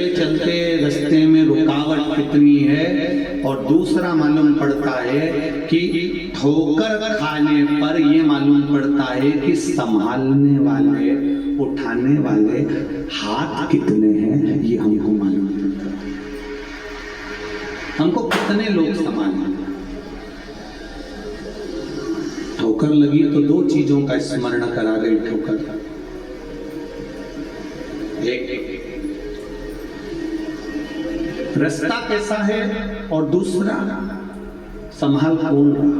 चलते रास्ते में रुकावट कितनी है, और दूसरा मालूम पड़ता है कि ठोकर खाने पर ये मालूम पड़ता है कि संभालने वाले, उठाने वाले हाथ कितने हैं, ये हमको मालूम पड़ता है। हमको कितने लोग संभाले। ठोकर लगी तो दो चीजों का स्मरण करा गई ठोकर। एक रास्ता कैसा है, और दूसरा संभाल कौन रहा।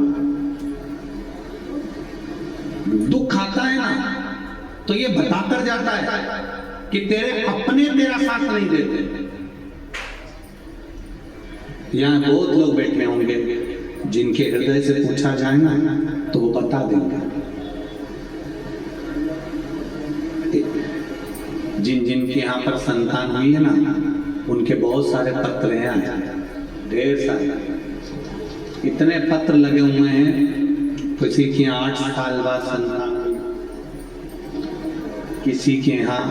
दुख आता है ना तो ये बताकर जाता है कि तेरे अपने तेरा साथ नहीं देते। यहां बहुत लोग बैठे होंगे जिनके हृदय से पूछा जाए ना तो वो बता देंगे। जिन जिन के यहाँ पर संतान हुई है ना, उनके बहुत सारे पत्र हैं, ढेर सारे। इतने पत्र लगे हुए हैं, किसी के 8 साल बाद संतान हुई, किसी के यहाँ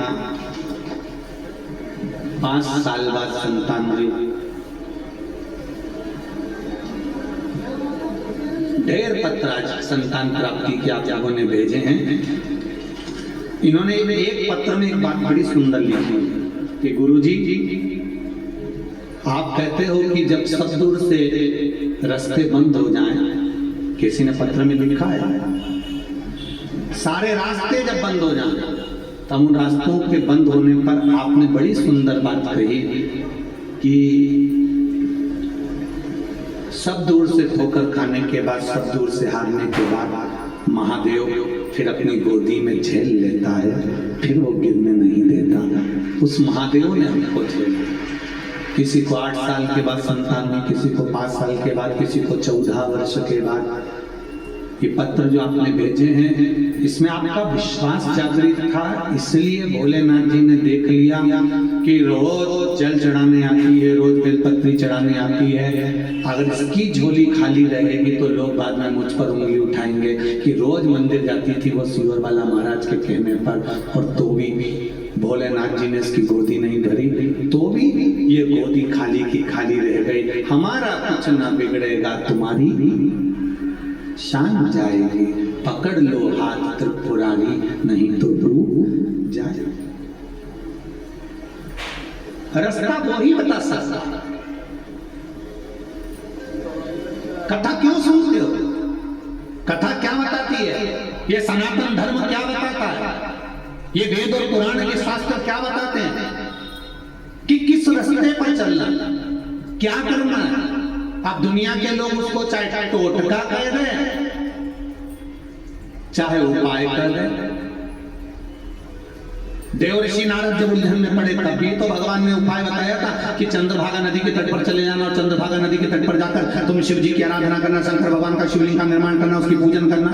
5 साल बाद संतान हुई। ढेर पत्र आज संतान प्राप्ति के आप लोगों ने भेजे हैं। इन्होंने एक पत्र में एक बात बड़ी सुंदर लिखी कि गुरुजी, आप कहते हो कि जब सब दूर से रास्ते बंद हो जाएं, किसी ने पत्र में लिखा है, सारे रास्ते जब बंद हो जाएं, तब उन रास्तों के बंद होने पर आपने बड़ी सुंदर बात कही कि सब दूर से ठोकर खाने के बाद, सब दूर से हारने के बाद महादेव फिर अपनी गोदी में झेल लेता है, फिर वो गिरने नहीं देता। उस महादेव ने हमको झेला। किसी को 8 साल के बाद संतान हुई, किसी को 5 साल के बाद, किसी को 14 वर्ष के बाद। ये पत्र जो आपने भेजे हैं, इसमें आपका विश्वास जागृत था, इसलिए भोलेनाथ जी ने देख लिया कि रोज जल चढ़ाने आती है, रोज बेलपत्री चढ़ाने आती है। अगर इसकी झोली खाली रहेगी तो लोग बाद में मुझ पर उंगली उठाएंगे कि रोज मंदिर जाती थी वो सियोर वाला महाराज के कहने पर, और तो भी भोलेनाथ जी ने इसकी गोदी नहीं भरी, तो भी ये गोदी खाली की खाली रह गई। हमारा कुछ ना बिगड़ेगा, तुम्हारी शान जाएगी, पकड़ लो हाथ त्रिपुरारी, नहीं तो डूब जाए। रास्ता वो ही बता सकता। कथा क्यों सुनते हो? कथा क्या बताती है? ये सनातन धर्म क्या बताता है? ये वेद और पुराण के शास्त्र क्या बताते हैं कि किस रास्ते पर चलना, क्या करना है? अब दुनिया के लोग उसको चाहे टोटका कह दें, चाहे उपाय कर दें। देव ऋषि नारद जब उलझन में पड़े तब भी तो भगवान ने उपाय बताया था कि चंद्रभागा नदी के तट पर चले जाना, और चंद्रभागा नदी के तट पर जाकर तुम शिव जी की आराधना करना, शंकर भगवान का शिवलिंग का निर्माण करना, उसकी पूजन करना।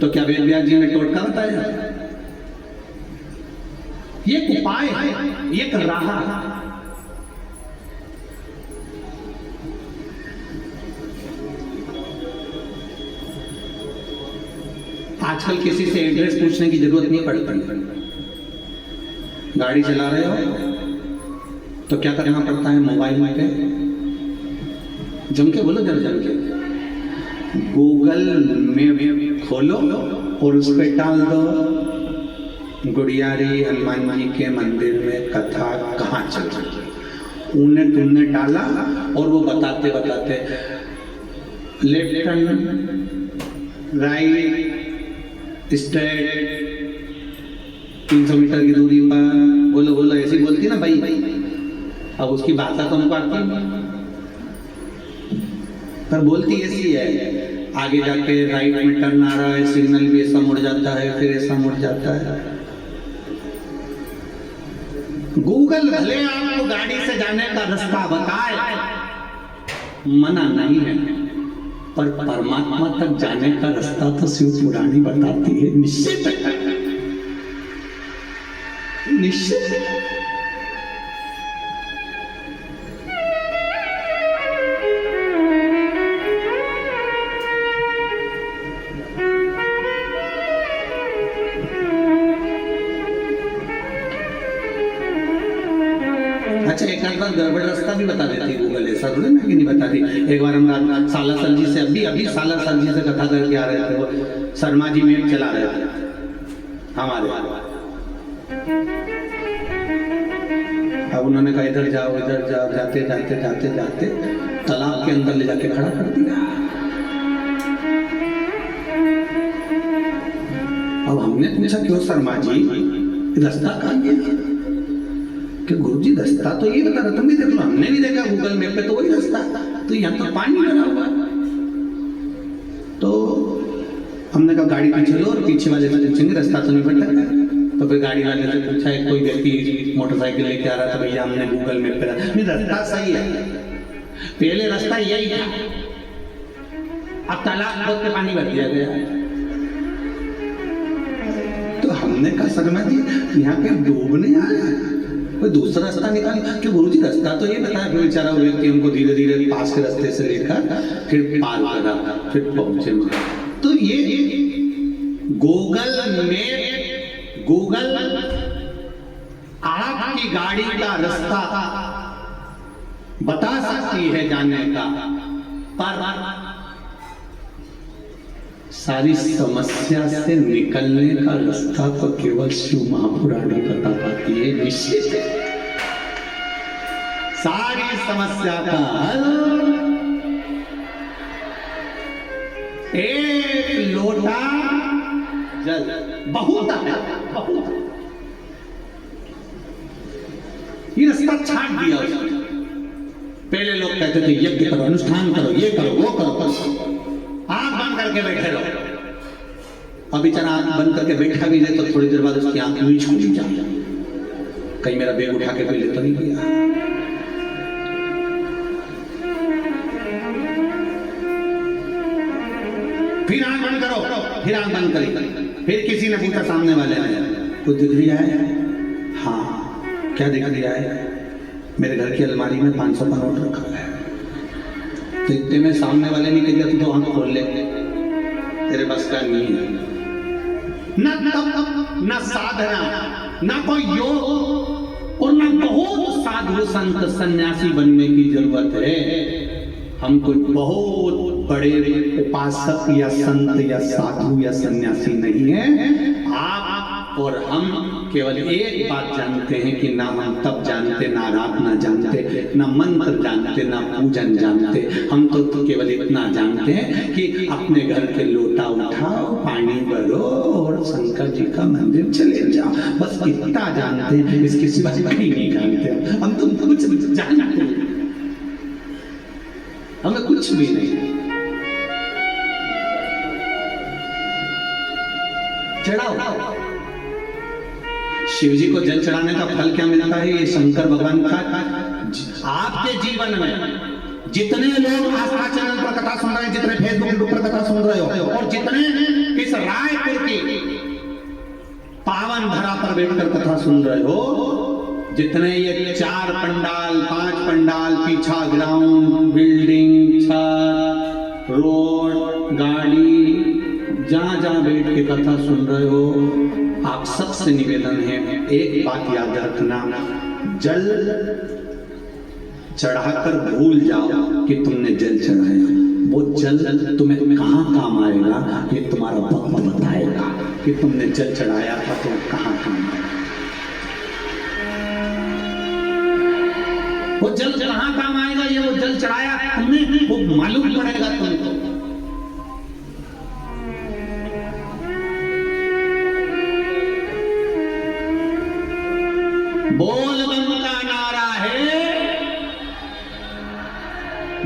तो क्या वेद व्यास जी ने टोटका बताया? ये उपाय है, ये राह है। आजकल किसी से एड्रेस पूछने की जरूरत नहीं पड़ती। गाड़ी चला रहे हो तो क्या करना पड़ता है? मोबाइल में पे जम के बोलो, जरा जम के गूगल में खोलो और उस पर डाल दो गुड़ियारी हनुमान जी के मंदिर में कथा कहाँ चल रही है। उन्हें तुमने डाला और वो बताते बताते left turn, right, straight, 300 metre की दूरी पर, बोलो बोलो, ऐसी बोलती ना भाई। अब उसकी भाषा तो हमको आती पर बोलती ऐसी है। आगे जाके राइट में टर्न आ रहा है, सिग्नल भी ऐसा मुड़ जाता है, फिर ऐसा मुड़ जाता है। गूगल भले आपको गाड़ी से जाने का रास्ता बताए, मना नहीं है, पर परमात्मा तक जाने का रास्ता तो शिव पुराणी बताती है। निश्चित निश्चित अच्छा, एक आध बार गड़बड़ रास्ता भी बता देती गूगल, ऐसा थोड़ी ना कि नहीं बताती। एक बार हम सालासर जी से अभी सालासर जी से कथा करके आ रहे थे, वो शर्मा जी मैप चला रहे थे हमारे। अब उन्होंने कहा इधर जाओ इधर जाओ, जाते जाते जाते जाते तालाब के अंदर ले जाके खड़ा कर दिया। अब हमने पूछा क्यों शर्मा जी, रास्ता कहाँ गया? कि गुरुजी रास्ता तो ये बता रहा, तुम भी देख लो, हमने भी देखा गूगल मैप पे तो वही रास्ता, तो यहाँ तो पानी भरा हुआ। तो हमने कहा गाड़ी पीछे लो और पीछे वाले से पूछेंगे रास्ता तो नहीं भटका। तो फिर गाड़ी वाले से पूछा, एक कोई व्यक्ति मोटरसाइकिल लेके आ रहा था, भैया हमने गूगल मैप पे नहीं, रास्ता सही है, पहले रास्ता यही था, अब तालाब खोद के पानी भर दिया गया। तो हमने कहा शर्मा जी यहाँ पे डूबने आया, कोई दूसरा रास्ता निकाल कि गुरुजी रास्ता तो ये बताया। फिर बेचारा व्यक्ति हमको धीरे धीरे पास के रास्ते से लेकर फिर पार करा, फिर पहुंचे। तो ये गूगल मैप, गूगल आपकी गाड़ी का रास्ता बता सकती है जाने का, पर सारी समस्या से निकलने का रास्ता तो केवल शिव महापुराण ही बता पाती है। निश्चित है सारी समस्या का हल एक लोटा जल, बहुत है, बहुत। ये रास्ता छाट दिया उसने। पहले लोग कहते थे यज्ञ करो, अनुष्ठान करो, ये करो, वो करो, आंख बंद करके बैठे रहो। अब बेचारा आंख बंद करके बैठा भी रहे तो थोड़ी देर बाद उसकी आंख यूं छूट जाए, कहीं मेरा बैग उठा के कोई ले तो नहीं गया। फिर आंख बंद करो, फिर आंख बंद करी। फिर किसी ने पूछा सामने वाले ने, कुछ दिख रहा है? हाँ, क्या दिख रहा है? मेरे घर की अलमारी में 500 का नोट रखा है। तो इतने में सामने वाले ने कह दिया तू तो आंख खोल ले, तेरे बस का नहीं है। न तप, न साधना, न कोई योग और न बहुत साधु संत सन्यासी बनने की जरूरत है। हम कोई बहुत बड़े उपासक या संत या साधु या सन्यासी नहीं है। आप और हम केवल एक बात जानते हैं कि ना हम तप जानते, ना आराधना जानते, ना मंत्र जानते, ना पूजन जानते। हम तो केवल इतना जानते हैं कि अपने घर के लोटा उठाओ, पानी भरो और शंकर जी का मंदिर चले जाओ, बस इतना जानते हैं, इसके सिवा कहीं नहीं जानते। हम तो कुछ जानते हैं, हमें कुछ भी नहीं। चढ़ाओ, शिव जी को जल चढ़ाने का फल क्या मिलता है? ये शंकर भगवान का आपके जीवन में जितने लोग आस्था चैनल पर कथा सुन रहे हैं, जितने फेसबुक पर कथा सुन रहे हो, और जितने इस रायपुर की पावन धरा पर बैठकर कथा सुन रहे हो, जितने ये 4 पंडाल 5 पंडाल, पीछा ग्राउंड, बिल्डिंग, छत, रोड, गाड़ी, जहां जहां बैठ के कथा सुन रहे हो, आप सबसे निवेदन है एक बात याद रखना, जल चढ़ाकर भूल जाओ कि तुमने जल चढ़ाया। वो जल तुम्हें कहां काम आएगा ये तुम्हारा वक्त बताएगा कि तुमने जल चढ़ाया था तो कहां काम आएगा। वो जल कहां काम आएगा, ये वो जल चढ़ाया तुमने, वो मालूम पड़ेगा तुमको। बोल बम का नारा है,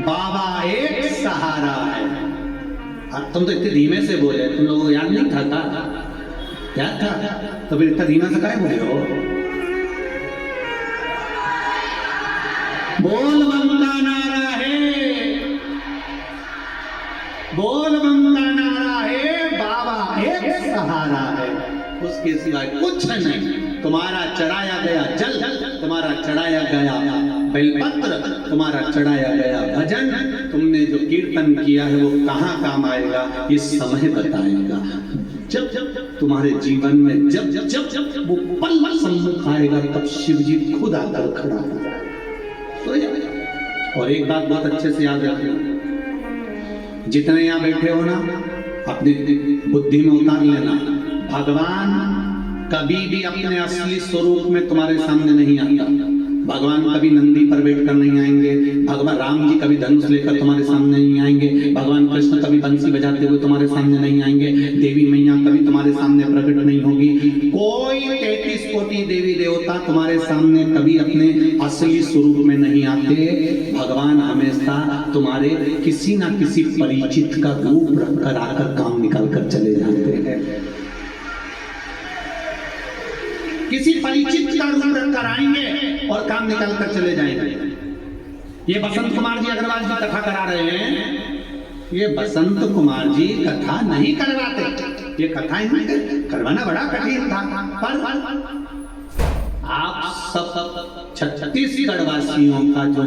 बाबा एक सहारा है। अब तुम तो इतने धीमे से बोले, तुम लोगों को याद नहीं था? याद था तो फिर इतना धीमा से काहे बोले हो? बोल बम का नारा है, बोल बम का नारा है, बाबा एक सहारा है, उसके सिवाय कुछ नहीं। तुम्हारा चढ़ाया गया जल तुम्हारा चढ़ाया गया बेलपत्र, तुम्हारा चढ़ाया गया भजन, तुमने जो कीर्तन किया है वो कहाँ काम आएगा, ये समय बताएगा। जब जब तुम्हारे जीवन में जब जब जब जब वो पल सम्मुख आएगा, तब शिव जी खुद आकर खड़ा हो जाएगा। और एक बात बहुत अच्छे से याद रखना, जितने यहाँ बैठे हो ना, अपनी बुद्धि में उतार लेना, भगवान कभी भी अपने असली स्वरूप में तुम्हारे सामने नहीं आता। भगवान कभी नंदी पर बैठकर नहीं आएंगे, भगवान राम जी कभी धनुष लेकर तुम्हारे सामने नहीं आएंगे, भगवान कृष्ण कभी बंसी बजाते हुए तुम्हारे सामने नहीं आएंगे, देवी मैया कभी तुम्हारे सामने प्रकट नहीं होगी। कोई 33 कोटि देवी देवता तुम्हारे सामने कभी अपने असली स्वरूप में नहीं आते। भगवान हमेशा तुम्हारे किसी ना किसी परिचित का रूप रखकर आकर काम निकाल कर चले जाते हैं। किसी परिचित का रूप रखकर आएंगे और काम निकाल कर चले जाएंगे। ये बसंत कुमार जी अग्रवाल जी कथा करा रहे हैं, ये बसंत कुमार जी कथा नहीं करवाते, ये कथा इनके करवाना बड़ा कठिन था। पर आप सब 36 वासियों का जो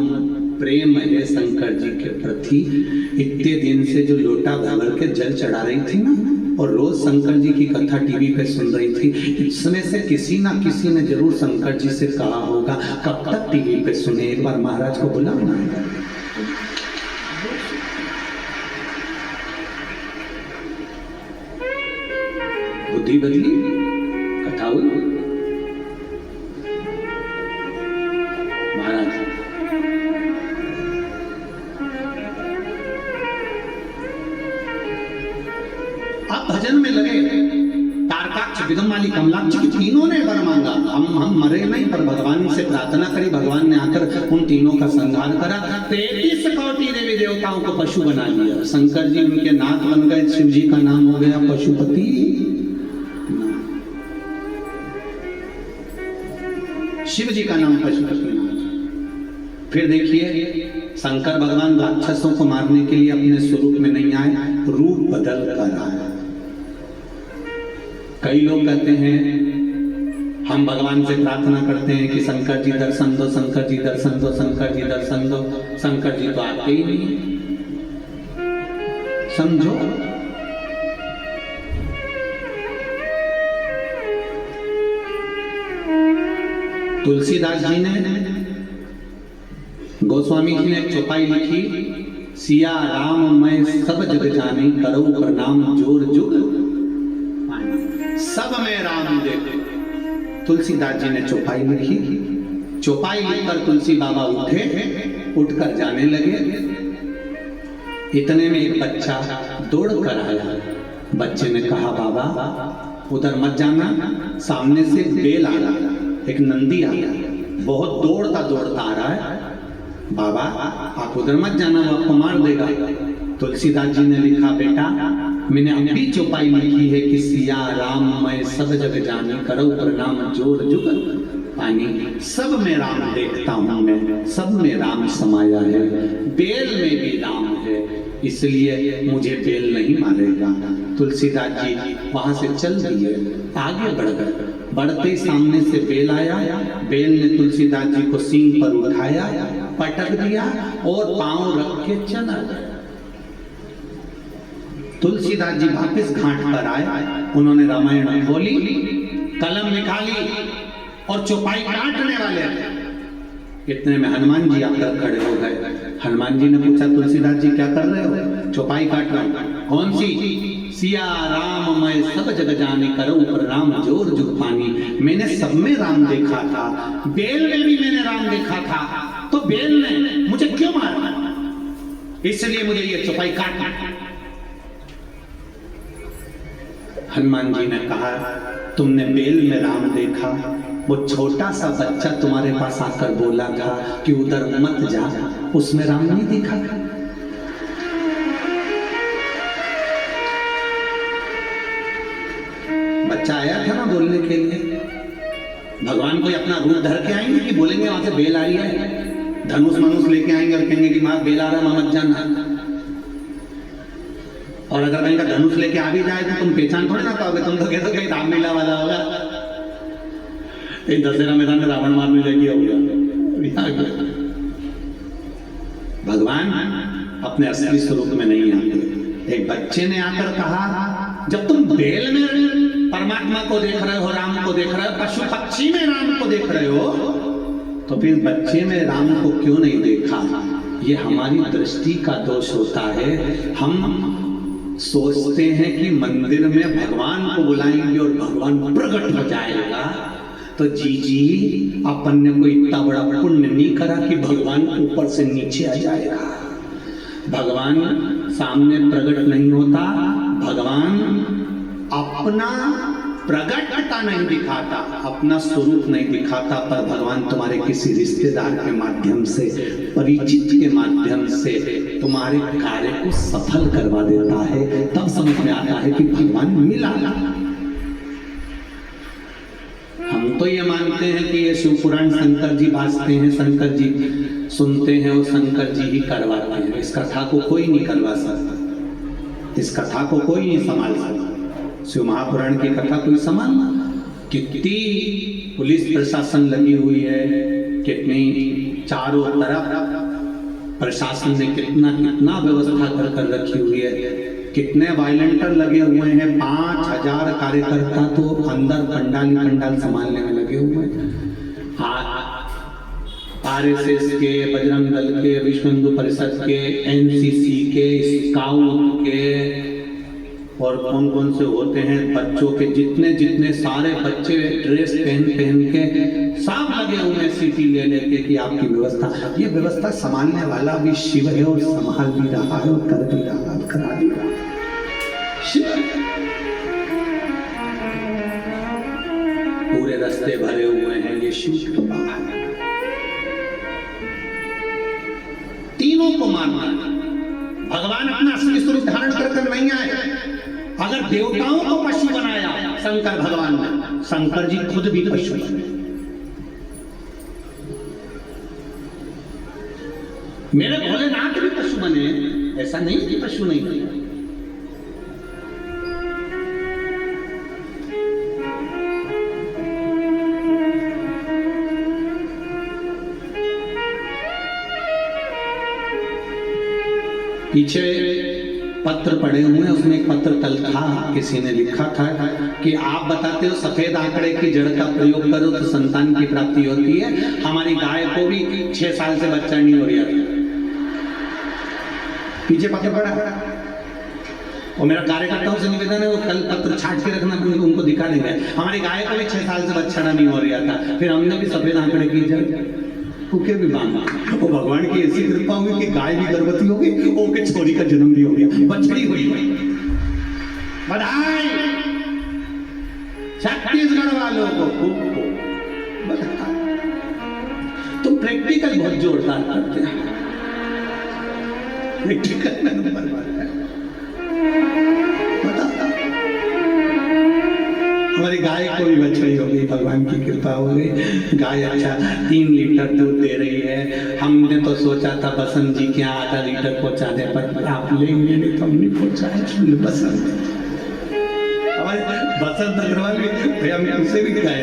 प्रेम है शंकर जी के प्रति, इतने दिन से जो लोटा भर के जल चढ़ा रही थी ना, और रोज शंकर जी की कथा टीवी पे सुन रही थी, इसमें से किसी ना किसी ने जरूर शंकर जी से कहा होगा कब तक टीवी पे सुने, एक बार महाराज को बुलाना। बुद्धि बदली, कथा हुई। महाराज आप भजन में लगे, तारकाक्ष, विदमाली, कमलाक्ष, तीनों ने वर मांगा। हम मरे नहीं, पर भगवान से प्रार्थना करी, भगवान ने आकर उन तीनों का संहार करा। 33 कोटि देवी देवताओं को पशु बना लिया। शंकर जी उनके नाथ बन गए, शिव जी का नाम हो गया पशुपति। शिव जी का नाम पशुपति। फिर देखिए, शंकर भगवान राक्षसों को मारने के लिए अपने स्वरूप में नहीं आए, रूप बदल कर आए। कई लोग कहते हैं, हम भगवान से प्रार्थना करते हैं कि शंकर जी दर्शन दो, शंकर जी दर्शन दो, शंकर जी दर्शन दो। शंकर जी तो आते ही नहीं, समझो। तुलसीदास जी ने, गोस्वामी जी ने एक चौपाई लिखी, सिया राम मैं सब जग जानी, करो प्रणाम जोर जुग, सब में राम देखो। तुलसीदास जी ने चौपाई लिखी। चौपाई लिखकर तुलसी बाबा उठे, उठकर जाने लगे। इतने में एक बच्चा दौड़ कर आया। बच्चे ने कहा, बाबा उधर मत जाना, सामने से बेल आ रहा, एक नंदी आ रहा, बहुत दौड़ता दौड़ता आ रहा है, बाबा आप उधर मत जाना, वो आपको मार देगा। तुलसीदास जी ने लिखा, बेटा मैंने अभी चौपाई लिखी है कि सिया राम मैं सब जग जानी, करो प्रणाम जोर जुग पानी। सब में राम देखता हूं मैं, सब में राम समाया है, बेल में भी राम है, इसलिए मुझे बेल नहीं मारेगा। तुलसीदास जी वहां से चल दिए, आगे बढ़ गए। बढ़ते सामने से बेल आया, बेल ने तुलसीदास जी को सींग पर उठाया, पटक दिया और पांव रख के चला गया। तुलसीदास जी वापस घाट पर आए, उन्होंने रामायण खोली, कलम निकाली और चौपाई काटने वाले थे। इतने में हनुमान जी आकर खड़े हो गए। हनुमान जी ने पूछा, तुलसीदास जी क्या कर रहे हो? चौपाई काट रहा हूं। कौन सी? सिया राम मैं सब जग जाने, करो प्रणाम जोर जुग पानी। मैंने सब में राम देखा था, बेल में भी मैंने राम देखा था, तो बेल ने मुझे क्यों मारा? इसलिए मुझे ये चौपाई काटना। हनुमान जी ने कहा, तुमने बेल में राम देखा, वो छोटा सा बच्चा तुम्हारे पास आकर बोला था कि उधर मत जा, उसमें राम नहीं दिखा। बच्चा आया था ना बोलने के लिए। भगवान कोई अपना रूप धर के आएंगे कि बोलेंगे वहां से बेल आ रही है, धनुष मनुष लेके आएंगे और कहेंगे कि मां बेल आ रहा, मां मत जाना। और अगर कहीं का धनुष लेके आ भी जाए तो तुम पहचान थोड़ी ना पाओगे, तुम तो कहते कहीं रामलीला वाला होगा। दशहरा मैदान में रावण मारने लगी होगा। भगवान अपने असली स्वरूप में नहीं आते। एक बच्चे ने आकर कहा, जब तुम बेल में परमात्मा को देख रहे हो, राम को देख रहे हो, पशु पक्षी में राम को देख रहे हो, तो फिर बच्चे में राम को क्यों नहीं देखा? ये हमारी दृष्टि का दोष होता है। हम सोचते हैं कि मंदिर में भगवान को बुलाएंगे और भगवान प्रकट हो जाएगा। तो जी अपन ने कोई इतना बड़ा पुण्य नहीं करा कि भगवान ऊपर से नीचे आ जाएगा। भगवान सामने प्रकट नहीं होता, भगवान अपना प्रकटता नहीं दिखाता, अपना स्वरूप नहीं दिखाता, पर भगवान तुम्हारे किसी रिश्तेदार के माध्यम से, परिचित के माध्यम से तुम्हारे कार्य को सफल करवा देता है। तब समझ में आता है कि भगवान मिला। हम तो ये मानते हैं कि ये शिव पुराण शंकर जी भासते हैं, शंकर जी सुनते हैं और शंकर जी ही करवाते हैं। इस कथा को कोई नहीं करवा सकता, इस कथा को कोई नहीं संभाल सकता। शिव महापुराण की कथा कोई संभालना? कितनी पुलिस प्रशासन लगी हुई है, कितनी चारों तरफ प्रशासन ने कितना व्यवस्था कर रखी हुई है, कितने वायलेंटर लगे हुए हैं। 5000 कार्यकर्ता तो अंदर पंडाल संभालने में लगे हुए हैं। RSS के, बजरंग दल के, विश्व हिंदू परिषद के, NCC के, स्काउट के और कौन से होते हैं, बच्चों के जितने सारे बच्चे ड्रेस पहन के सब लगे हुए हैं सीटी ले लेके कि आपकी व्यवस्था। ये व्यवस्था संभालने वाला भी शिव है और संभाल भी रहा है और कर भी रहा है, करा भी रहा है। पूरे रास्ते भरे हुए हैं, ये शिव कृपा है। तीनों को मानना, भगवान अपना असली स्वरूप धारण कर नहीं आए। अगर देवताओं को पशु बनाया शंकर भगवान ने, शंकर जी खुद भी पशु बने। मेरे भोलेनाथ भी पशु बने, ऐसा नहीं कि पशु नहीं बने। पीछे पत्र पड़े हुए हैं, उसमें एक पत्र कल था, किसी ने लिखा था कि आप बताते हो सफेद आंकड़े की जड़ का प्रयोग करो तो संतान की प्राप्ति होती है। हमारी गाय को भी 6 साल से बच्चा नहीं हो रहा था। पीछे पत्र पड़ा और मेरा कार्यकर्ताओं से निवेदन है वो कल पत्र छाट के रखना, उनको दिखा देंगे। हमारी गाय को भी 6 साल से बच्चा नहीं हो रहा था, फिर हमने भी सफेद आंकड़े की जड़ कुके भी बांधा। वो भगवान की ऐसी कृपा हुई कि गाय भी गर्भवती हो गई, ओके छोरी का जन्म भी हो गया, बछड़ी हुई। बधाई छत्तीसगढ़ वालों को बधाई। तो प्रैक्टिकल बहुत जोरदार करते हैं, प्रैक्टिकल नंबर हमारी गाय को भी बछड़ी हो गई, भगवान की कृपा हो गई। गाय अच्छा 3 लीटर दूध दे रही है। हमने तो सोचा था बसंत जी के यहाँ आधा लीटर पहुंचाने पर आप लेंगे नहीं, तो हम नहीं पहुंचाए। बसंत अग्रवाल भैया उसे भी गाय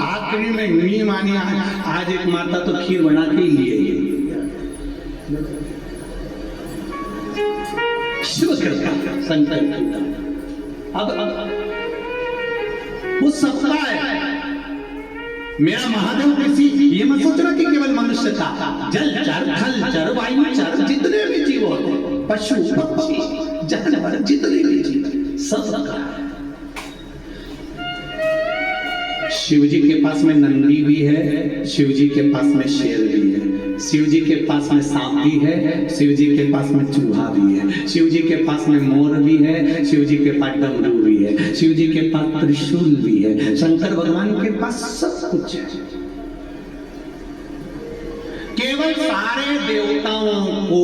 आखिरी में नहीं मानी। आज एक माता तो खीर बना के ही लिए। शिव कृपा, संकल्प। अब वो सबका है। मेरा महादेव किसी ये मत सोचना कि केवल मनुष्य का, जल चर, थल चर, वायु चर, जितने भी जीव होते, पशु पक्षी जानवर, जितने भी जीव सबका। शिव जी के पास में नंदी भी है, शिव जी के पास में शेर भी है, शिव जी के पास में सांप भी है, शिव जी के पास में चूहा भी है, शिव जी के पास में मोर भी है, शिव जी के पास डमरू भी है, शिव जी के पास त्रिशूल भी है, शंकर भगवान के पास सब कुछ है। केवल सारे देवताओं को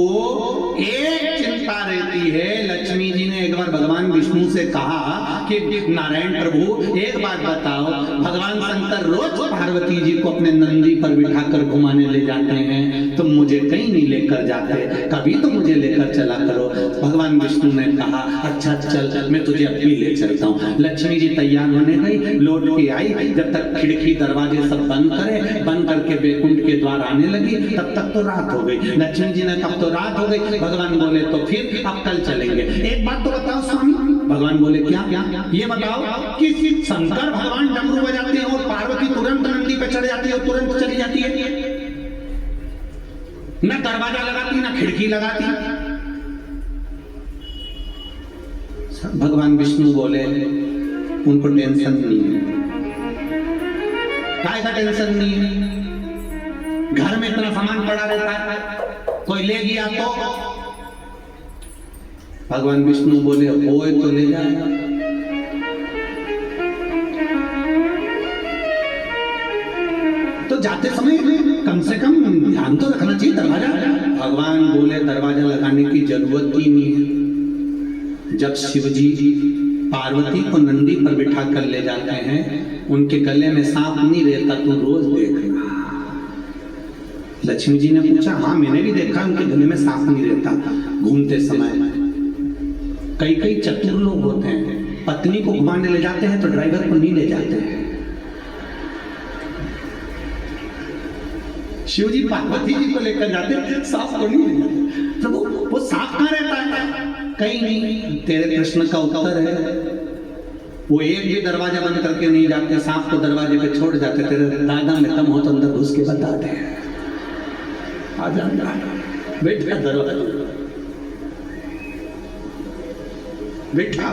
एक चिंता रहती है। लक्ष्मी जी ने एक बार भगवान विष्णु से कहा कि नारायण प्रभु एक बात बताओ, भगवान शंकर रोज पार्वती जी को अपने नंदी पर बिठाकर घुमाने ले जाते हैं, तुम मुझे कहीं नहीं लेकर जाते, कभी तो मुझे लेकर चला करो। भगवान विष्णु ने कहा अच्छा चल, मैं तुझे अभी ले चलता हूँ। लक्ष्मी जी तैयार होने गई, लौट के आई, जब तक खिड़की दरवाजे सब बंद करके बैकुंठ के द्वार आने लगी, तब तक तो रात हो गई। लक्ष्मी जी ने कब तो रात हो गई। भगवान बोले तो फिर अब कल चलेंगे। एक बात तो बताओ स्वामी। भगवान बोले क्या? ये बताओ कि शंकर भगवान डमरू बजाते हैं और पार्वती तुरंत नंदी पे चढ़ जाती है और तुरंत चली जाती है, न दरवाजा लगाती न खिड़की लगाती। भगवान विष्णु बोले उनको टेंशन नहीं है। काय का टेंशन नहीं है? घर में इतना सामान पड़ा रहता है, कोई ले गया तो? भगवान विष्णु बोले होए तो ले जाएगा। तो जाते समय कम से कम ध्यान तो रखना चाहिए दरवाजा। भगवान बोले दरवाजा लगाने की जरूरत ही नहीं है। जब शिव जी पार्वती को नंदी पर बिठा कर ले जाते हैं, उनके गले में सांप नहीं रहता, तू रोज देखना। लक्ष्मी जी ने पूछा हाँ मैंने भी देखा, उनके गले में सांप नहीं रहता घूमते समय। कई चतुर लोग होते हैं, पत्नी को घुमाने ले जाते हैं तो ड्राइवर को नहीं ले जाते हैं। शिव जी पार्वती जी को लेकर जाते हैं, सांप को नहीं ले जाते। तो वो सांप कहाँ रहता है? कहीं नहीं। तेरे प्रश्न का उत्तर है, वो एक भी दरवाजा बंद करके नहीं जाते, सांप को दरवाजे पे छोड़ जाते। तेरे दादा में दम हो तो अंदर घुस के बता दे, आ जाना बेटा दरवाजा बैठा।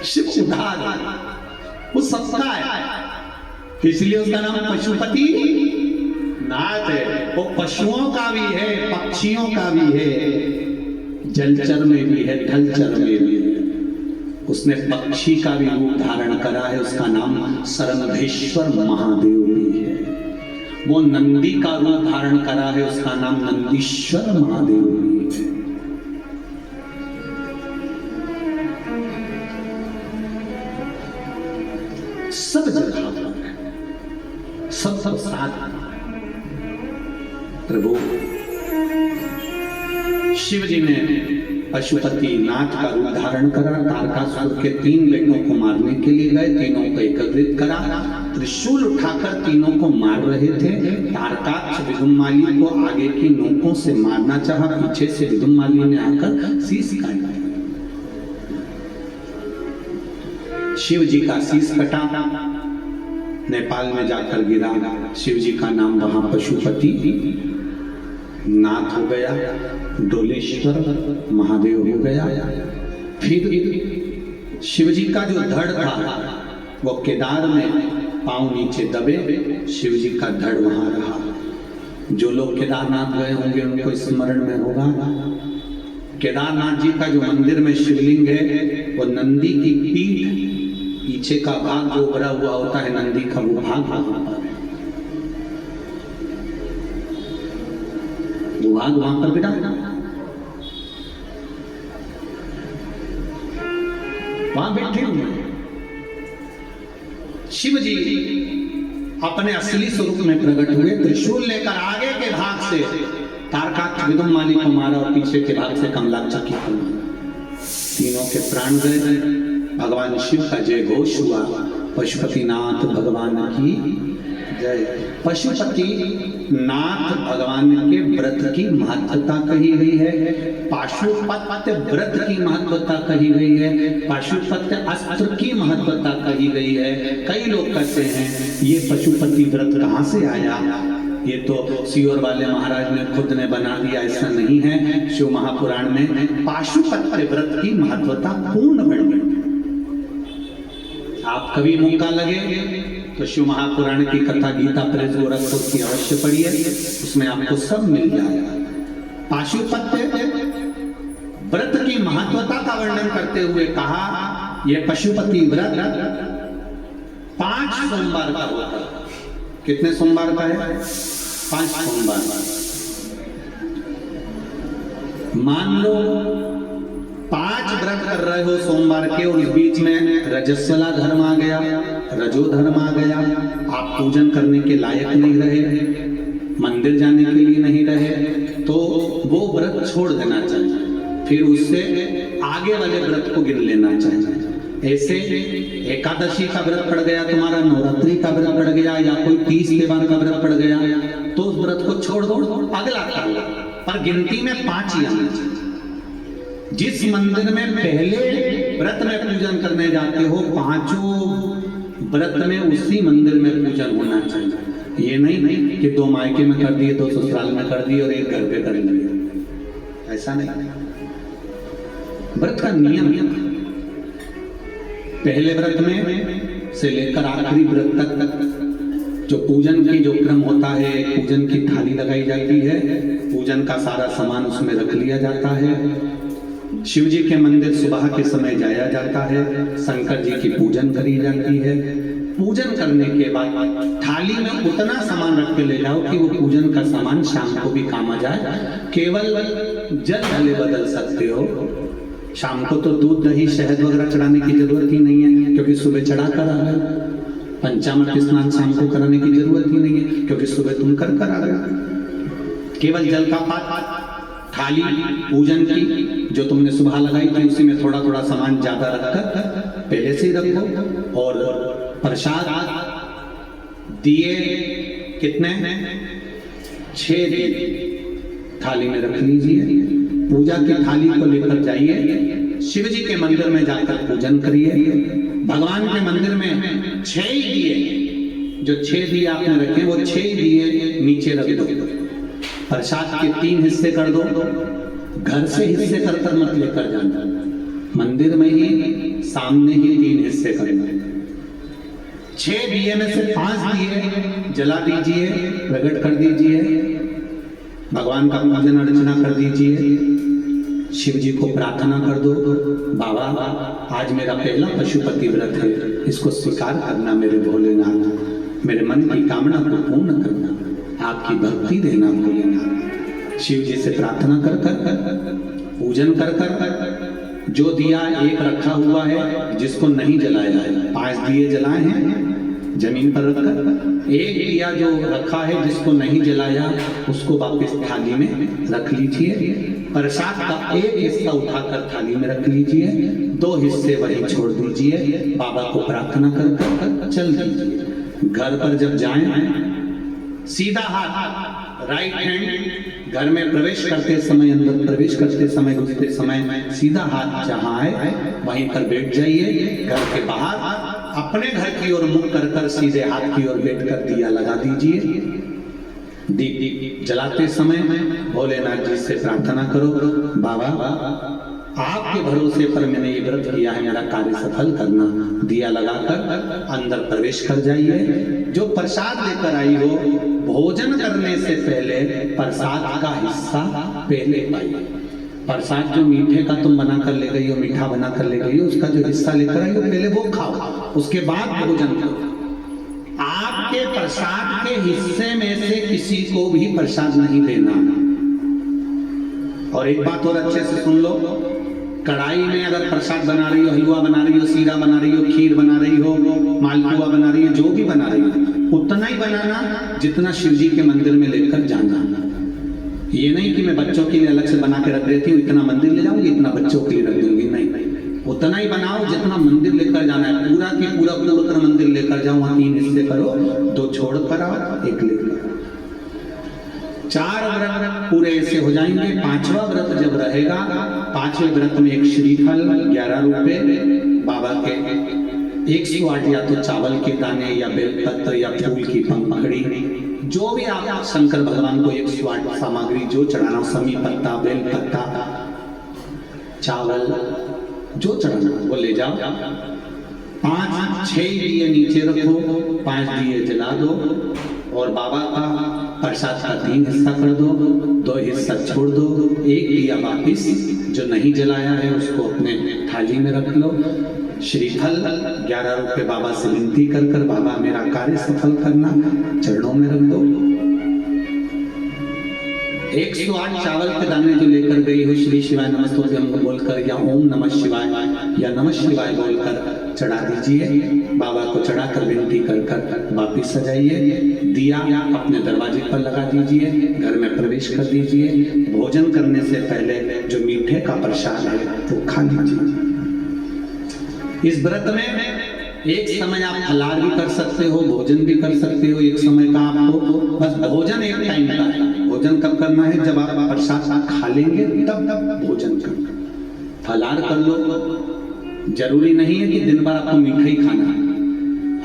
शिव उधार वो सबका है, इसलिए उसका नाम पशुपति नाथ है। वो पशुओं का भी है, पक्षियों का भी है, जलचर में भी है, थलचर में भी है। उसने पक्षी का भी रूप धारण करा है, उसका नाम सरंधेश्वर महादेव भी है। वो नंदी का रूप धारण करा है, उसका नाम नंदीश्वर महादेव भी है। सब जगह सब साथ प्रभु शिव जी ने पशुपति नाथ का रूप धारण करा। तारकासुर के 3 बेटों को मारने के लिए गए, तीनों को एकत्रित करा, त्रिशूल उठाकर तीनों को मार रहे थे। तारकाक्ष विदुम्माली को आगे की नोकों से मारना चाहा, पीछे से विदुम्माली ने आकर शीश काट दिया। शिव जी का शीश कटा, नेपाल में जाकर गिरा। शिव जी का नाम वहां पशुपति नाथ हो गया, डोलेश्वर महादेव हो गया। फिर शिव जी का जो धड़ था वो केदार में पांव नीचे दबे, शिव जी का धड़ वहां रहा। जो लोग केदारनाथ गए होंगे उनको स्मरण में होगा, केदारनाथ जी का जो मंदिर में शिवलिंग है वो नंदी की पीठ, पीछे का भाग जो भरा हुआ होता है नंदी का, वो भाग वहां पर है, वो भाग वहां पर बिठा, वहां बैठे हुए शिव जी अपने असली स्वरूप में प्रकट हुए। त्रिशूल लेकर आगे के भाग से तारकाक्ष विदुम्माली को मारा और पीछे के भाग से कमलाचकी को मारा। तीनों के प्राण गए। भगवान शिव का जय घोष हुआ, पशुपतिनाथ भगवान की जय। पशुपति नाथ भगवान के व्रत की महत्वता कही गई है, पाशुपत्य व्रत की महत्वता कही गई है, पाशुपत्य अस्त्र की महत्वता कही गई है। कई लोग कहते हैं ये पशुपति व्रत कहाँ से आया, ये तो सियोर वाले महाराज ने खुद ने बना दिया, ऐसा नहीं है। शिव महापुराण में पाशुपत्य व्रत की महत्वता पूर्ण वर्णन। आप कभी मौका लगे तो शिव महापुराण की कथा गीता प्रेस गोरखपुर की अवश्य पढ़िए, उसमें आपको सब मिल जाएगा। पाशुपत्य व्रत की महत्वता का वर्णन करते हुए कहा यह पशुपति व्रत 5 सोमवार का होता है। कितने सोमवार का है? 5 सोमवार। मान लो 5 व्रत कर रहे हो सोमवार के और उस बीच में रजस्वला धर्म आ गया, रजो धर्म आ गया, आप पूजन करने के लायक नहीं रहे, मंदिर जाने के लिए नहीं रहे, तो वो व्रत छोड़ देना चाहिए, फिर उससे आगे वाले व्रत को गिन लेना चाहिए। ऐसे एकादशी का व्रत पड़ गया तुम्हारा, नवरात्रि का व्रत पड़ गया, या कोई 30 त्योहार का व्रत पड़ गया, तो उस व्रत को छोड़ दो, अगला कर लो, पर गिनती में 5 ही आना चाहिए। जिस मंदिर में पहले व्रत में पूजन करने जाते हो, 5 व्रत में उसी मंदिर में पूजन होना चाहिए। ये नहीं कि 2 मायके में कर दिए, 2 ससुराल में कर दिए और 1 घर पे कर लिया, ऐसा नहीं। व्रत का नियम पहले व्रत में से लेकर आखिरी व्रत तक जो पूजन की जो क्रम होता है, पूजन की थाली लगाई जाती है, पूजन का सारा सामान उसमें रख लिया जाता है, शिव जी के मंदिर सुबह के समय जाया जाता है, शंकर जी की पूजन करी जाती है। पूजन करने के बाद थाली में उतना सामान रख के ले जाओ कि वो पूजन का सामान शाम को भी काम आ जाए। केवल जल भले बदल सकते हो, शाम को तो दूध दही शहद वगैरह चढ़ाने की जरूरत ही नहीं है, क्योंकि सुबह चढ़ा कर आ गए। पंचामृत स्नान शाम को कराने की जरूरत ही नहीं है, क्योंकि सुबह तुम कर आ गए। केवल जल का पात्र, थाली पूजन की जो तुमने सुबह लगाई थी उसी में थोड़ा थोड़ा सामान ज्यादा रखकर पहले से ही रखो, और प्रसाद दिए कितने 6 दिए थाली में रख लीजिए। पूजा की थाली को लेकर जाइए, शिव जी के मंदिर में जाकर पूजन करिए। भगवान के मंदिर में 6 दिए, जो 6 दिए आपने रखे वो 6 दिए नीचे रख दो। प्रसाद के 3 हिस्से कर दो, घर से हिस्से कर कर मत लेकर जाना, मंदिर में ही सामने ही 3 हिस्से करना। 6 दिए में से 5 दिए जला दीजिए, प्रकट कर दीजिए, भगवान का पूजन अर्चना कर दीजिए, शिव जी को प्रार्थना कर दो, बाबा आज मेरा पहला पशुपति व्रत है, इसको स्वीकार करना मेरे भोलेनाथ, मेरे मन की कामना को पूर्ण करना, आपकी भक्ति देना भोलेनाथ। शिव जी से प्रार्थना कर कर पूजन कर कर जो दिया एक रखा हुआ है, जिसको नहीं जलाया है, 5 दिए जलाए हैं जमीन पर रखकर, एक दिया जो रखा है जिसको नहीं जलाया उसको वापस थाली में रख लीजिए। प्रसाद का एक हिस्सा उठाकर थाली में रख लीजिए, 2 हिस्से वही छोड़ दीजिए, बाबा को प्रार्थना कर कर चल दीजिए। घर पर जब जाएं सीधा हाथ राइट हैंड, घर में प्रवेश करते समय, अंदर प्रवेश करते समय, घुसते समय सीधा हाथ जहाँ है वहीं पर बैठ जाइए। घर के बाहर अपने घर की ओर मुख कर कर सीधे हाथ की ओर बैठ कर दिया लगा दीजिए। दीप जलाते समय भोलेनाथ जी से प्रार्थना करो, बाबा आपके भरोसे पर मैंने ये व्रत किया है, मेरा कार्य सफल करना। दिया लगाकर अंदर प्रवेश कर जाइए। जो प्रसाद लेकर आई हो, भोजन करने से पहले प्रसाद का हिस्सा पहले पाइए। प्रसाद जो मीठे का तुम बना कर ले गई हो, मीठा बना कर ले गई हो, उसका जो हिस्सा लेकर आई हो पहले वो खाओ, उसके बाद भोजन करो। आपके प्रसाद के हिस्से में से किसी को भी प्रसाद नहीं देना। और एक बात और अच्छे से सुन लो, कढ़ाई में अगर प्रसाद बना रही हो, हलवा बना रही हो, सीरा बना रही हो, खीर बना रही हो, मालपुआ बना रही हो, जो भी बना रही हो, उतना ही बनाना जितना शिव जी के मंदिर में लेकर जाना। ये नहीं कि मैं बच्चों के लिए अलग से बना के रख देती हूँ, इतना मंदिर ले जाऊंगी, इतना बच्चों के लिए रख दूंगी, नहीं, उतना ही बनाओ जितना मंदिर लेकर जाना है। पूरा की पूरा पूरा मंदिर लेकर जाओ, वहां 3 हिस्से करो, 2 छोड़ कर आओ, 1 लेकर। 4 व्रत पूरे ऐसे हो जाएंगे। 5वां व्रत जब रहेगा, 5वें व्रत में एक श्रीफल 11 रुपए, बाबा के 108 या तो चावल के दाने या बेलपत्र या फूल की पंखड़ी, जो भी आप शंकर भगवान को 108 सामग्री जो चढ़ाना, समी पत्ता, बेल पत्ता, चावल जो चढ़ाना वो ले जाओ। 5-6 दिए नीचे रखो, 5 दिए जला दो, और बाबा का प्रसाद का 3 हिस्सा कर दो, 2 हिस्सा छोड़ दो, 1 दिया वापिस जो नहीं जलाया है उसको अपने थाली में रख लो। श्रीफल 11 रुपए बाबा से विनती कर कर, बाबा मेरा कार्य सफल करना, चरणों में रख दो। 108 चावल के दाने जो लेकर गई हो श्री शिवाय नमस्तुभ्यं बोलकर या ओम नमः शिवाय या नमः शिवाय बोलकर चढ़ा दीजिए। बाबा को चढ़ाकर विनती कर कर वापिस सजाइए। दिया अपने दरवाजे पर लगा दीजिए, घर में प्रवेश कर दीजिए। भोजन करने से पहले जो मीठे का प्रसाद है वो खा लीजिए। इस व्रत में एक समय आप फलाहार भी कर सकते हो, भोजन भी कर सकते हो। एक समय का आपको बस भोजन एक टाइम का है। भोजन कब करना है? जब आप प्रसाद खा लेंगे तब भोजन करना। फलाहार कर लो, जरूरी नहीं है कि दिन भर आपको मीठा ही खाना है।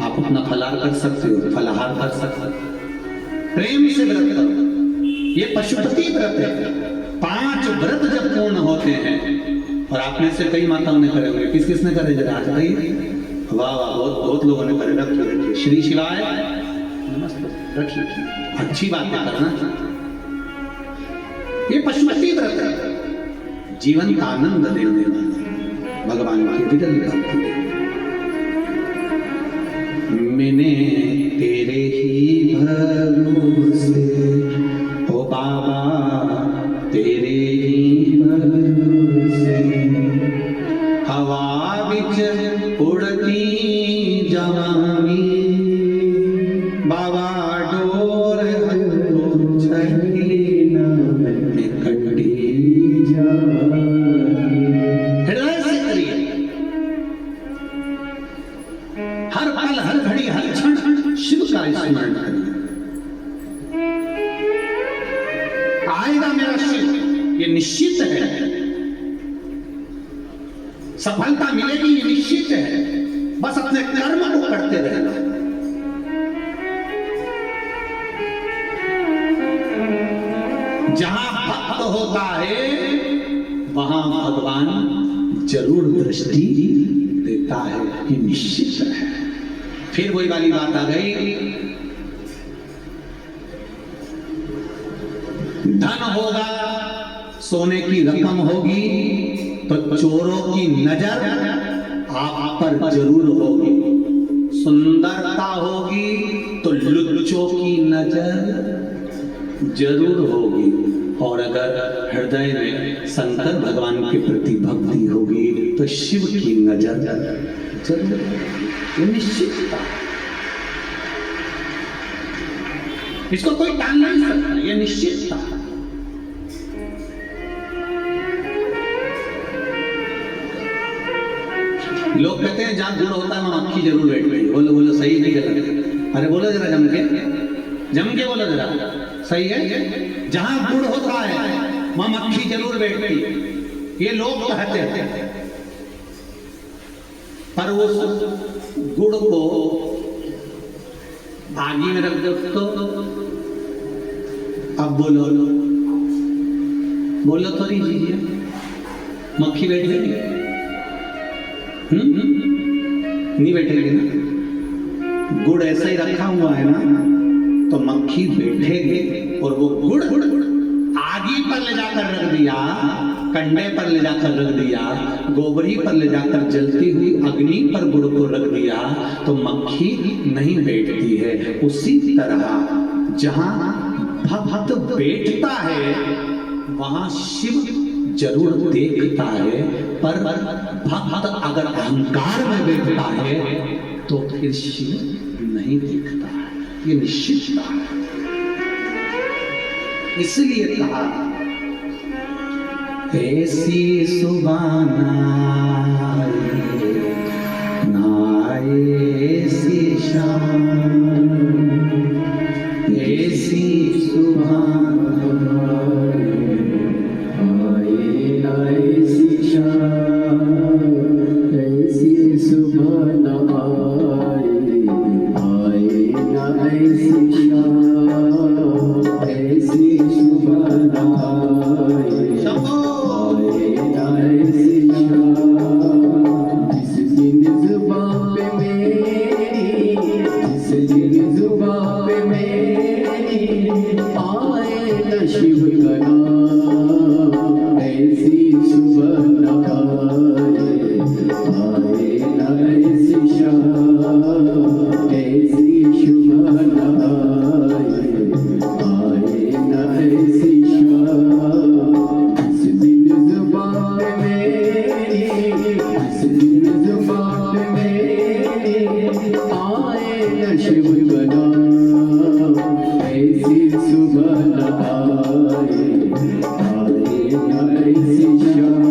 आप अपना फलाहार कर सकते हो, फलाहार कर सकते हो। प्रेम से व्रत करो। ये पशुपति व्रत है। 5 व्रत जब पूर्ण होते हैं, और आप में से कई माताओं ने करे हुए, किस किस ने करे जरा आज बताइए। वाह वाह, बहुत लोगों ने करे। रखिए श्री शिवाय नमस्ते, रखिए। अच्छी बात है करना। ये पशुपति व्रत है, जीवन का आनंद देने वाला भगवान की विरल भक्ति। मैंने तेरे ही भरोसे ओ बाबा, तेरे ही भरोसे हवा बिच उड़ती जवानी बाबा डोर छठी में कटी जवानी। हृदय से करिए। हर पल हर घड़ी हर क्षण शिव का स्मरण करिए। आएगा मेरा शिव, ये निश्चित है। सफलता मिलेगी, ये निश्चित है। बस अपने कर्म को करते रहना। जहां भक्त होता है वहां भगवान जरूर दृष्टि देता है, ये निश्चित है। फिर वही वाली बात आ गई, धन होगा, सोने की रकम होगी तो चोरों की नजर आप पर जरूर होगी। सुंदरता होगी तो लुच्चों की नजर जरूर होगी। और अगर हृदय में शंकर भगवान के प्रति भक्ति होगी तो शिव की नजर जरूर। ये निश्चितता, इसको कोई टाल नहीं सकता। ये निश्चितता। लोग कहते हैं जहां गुड़ होता है वहां मक्खी जरूर बैठ गई। बोलो बोलो, सही नहीं गलत? अरे बोलो जरा जम के बोलो जरा, सही है। जहां गुड़ होता है वहां मक्खी जरूर बैठती, ये लोग कहते हैं। पर वो गुड़ को आगी में रख दो तो अब बोलो बोलो थोड़ी चीजें मक्खी बैठ गई। नहीं बैठेगी ना। गुड़ ऐसा ही रखा हुआ है ना तो मक्खी बैठेगी। और वो गुड़ आगी पर ले जाकर रख दिया, कंडे पर ले जाकर रख दिया, गोबरी पर ले जाकर जलती हुई अग्नि पर गुड़ को रख दिया तो मक्खी नहीं बैठती है। उसी तरह जहां भक्त बैठता है वहां शिव जरूर देखता है। पर भक्त अगर अहंकार में बैठता है तो फिर शिव नहीं देखता है। ये निश्चितता है। इसलिए कहा ऐसी सुबाना नाए ऐसी शान, ऐसी सुबाना आए ना ऐसी शान, ऐसी सुबाना आए ना ऐसी शान, ऐसी सुबाना शिव का नाम ऐसी सुबह आए ना ऐसी शाम, ऐसी शुभ आए ना ऐसी शाम। ऐसी सुबह न आए, आए न ऐसी शाम।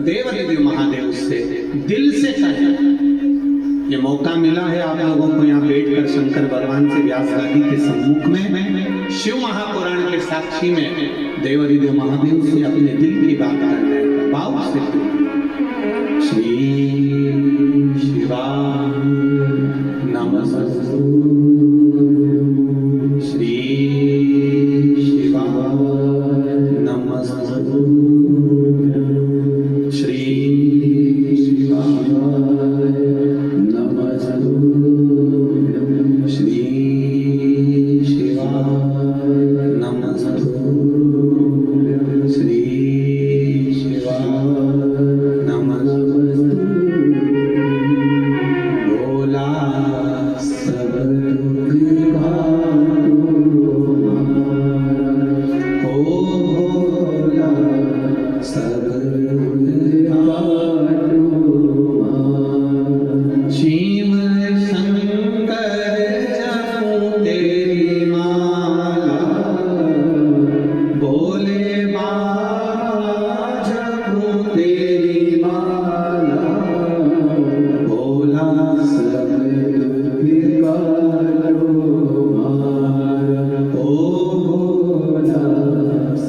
देवादिदेव महादेव से दिल से कहें। ये मौका मिला है आप लोगों को यहाँ बैठकर शंकर भगवान से व्यास गादी के सम्मुख में शिव महापुराण के साक्षी में देवादिदेव महादेव से अपने दिल की बात करने का भाव से श्री शिवा नमस्तु श्री शिवा नमस्तु श्री शिवा नमस्तु श्री शिवा नमस्तु श्री शिवा नमस्तु भोला सब दुख हो भोला सब शिव शंकर जपूं तेरी माला भोले बाबा जपूं तेरी माला भोला सब दुख काटो मारा ओ भोला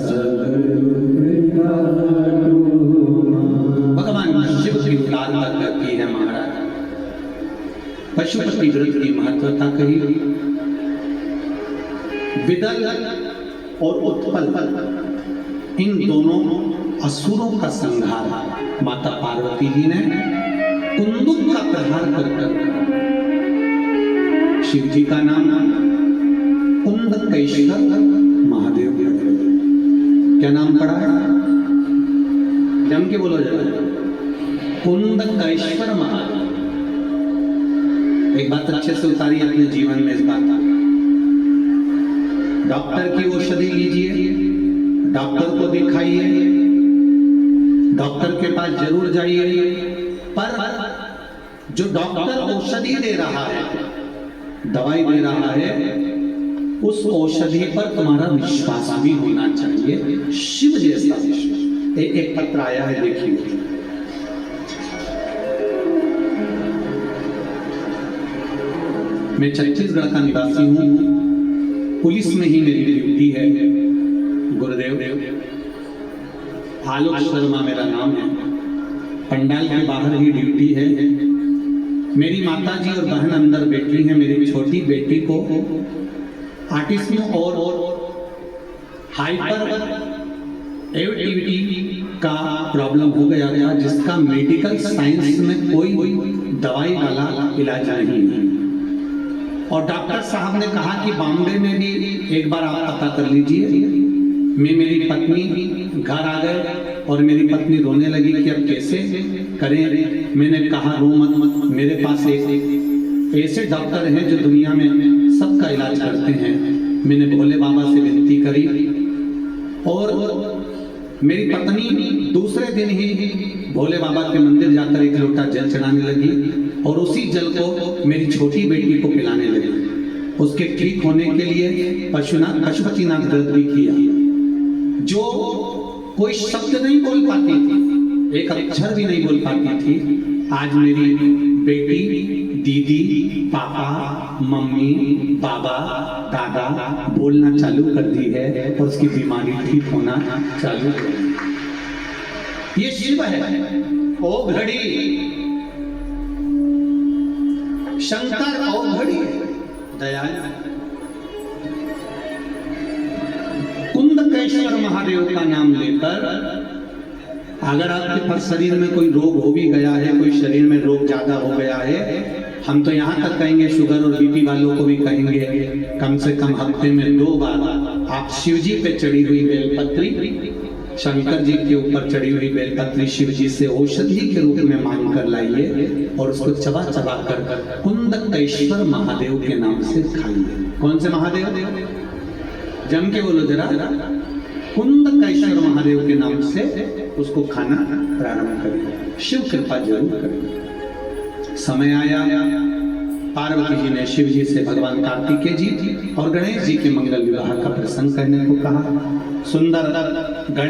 सब दुख काटो मारा। भगवान शिव की उदारता करती है महाराज। पशुपति व्रत की महत्वता कही। विदल और उत्पल इन दोनों असुरों का संहार माता पार्वती जी ने कुंदुक का प्रहार कर शिव जी का नाम कुंदकेश्वर महादेव पड़ा। क्या नाम पड़ा है? जम के बोलो जरा। कुंदकेश्वर महादेव। एक बात अच्छे से उतारी अपने जीवन में इस बात। डॉक्टर की औषधि लीजिए, डॉक्टर को दिखाइए, डॉक्टर के पास जरूर जाइए, पर जो डॉक्टर औषधि दे रहा है, दवाई दे रहा है, उस औषधि पर तुम्हारा विश्वास भी होना चाहिए, शिव जैसा विश्वास। एक पत्र आया है, देखिए। मैं छत्तीसगढ़ का निवासी हूँ, पुलिस में ही मेरी ड्यूटी है। गुरुदेव आलोक शर्मा मेरा नाम है। पंडाल के बाहर ही ड्यूटी है। मेरी माता जी और बहन अंदर बैठी हैं। मेरी छोटी बेटी को ऑटिज्म और हाइपर एक्टिविटी का प्रॉब्लम हो गया था, जिसका मेडिकल साइंस में कोई दवाई वाला इलाज नहीं है। और डॉक्टर साहब ने कहा कि बॉम्बे में भी एक बार आप पता कर लीजिए। मैं मेरी पत्नी घर आ गए। और मेरी पत्नी रोने लगी कि अब कैसे करें। मैंने कहा रो मत, मेरे पास एक ऐसे डॉक्टर हैं जो दुनिया में सबका इलाज करते हैं। मैंने भोले बाबा से विनती करी और मेरी पत्नी दूसरे दिन ही भोले बाबा के मंदिर जाकर एक लोटा जल चढ़ाने लगी और उसी जल को मेरी छोटी बेटी को पिलाने लगी। उसके ठीक होने के लिए पशुपतिनाथ व्रत भी किया। जो कोई शब्द नहीं बोल पाती थी, एक अक्षर भी नहीं बोल पाती थी, आज मेरी बेटी, दीदी, पापा, मम्मी, बाबा, दादा बोलना चालू कर दी है और उसकी बीमारी ठीक होना चालू कर दी। ये शिव है, ओ घड़ी शंकर, ओ घड़ी दयाल। कुंदकेश्वर महादेव का नाम लेकर अगर आपके पास शरीर में कोई रोग हो भी गया है, कोई शरीर में रोग ज्यादा हो गया है, हम तो यहाँ तक कहेंगे शुगर और बीपी वालों को भी कहेंगे कम से कम हफ्ते में 2 बार आप शिव जी पे चढ़ी हुई बेलपत्री, शंकर जी के ऊपर चढ़ी हुई बेलपत्री शिव जी से औषधि के रूप में मांग कर लाइए और उसको चबा चबा कर कुंदकेश्वर महादेव के नाम से खाइए। कौन से महादेव? जम के बोलो जरा। कुंदकेश्वर महादेव के नाम से उसको खाना प्रारंभ करिए। शिव कृपा जरूर करें। समय आया, पार्वती जी ने शिव जी से भगवान कार्तिकेय जी और गणेश जी के मंगल विवाह का प्रसंग करने को कहा। सुंदर गणेश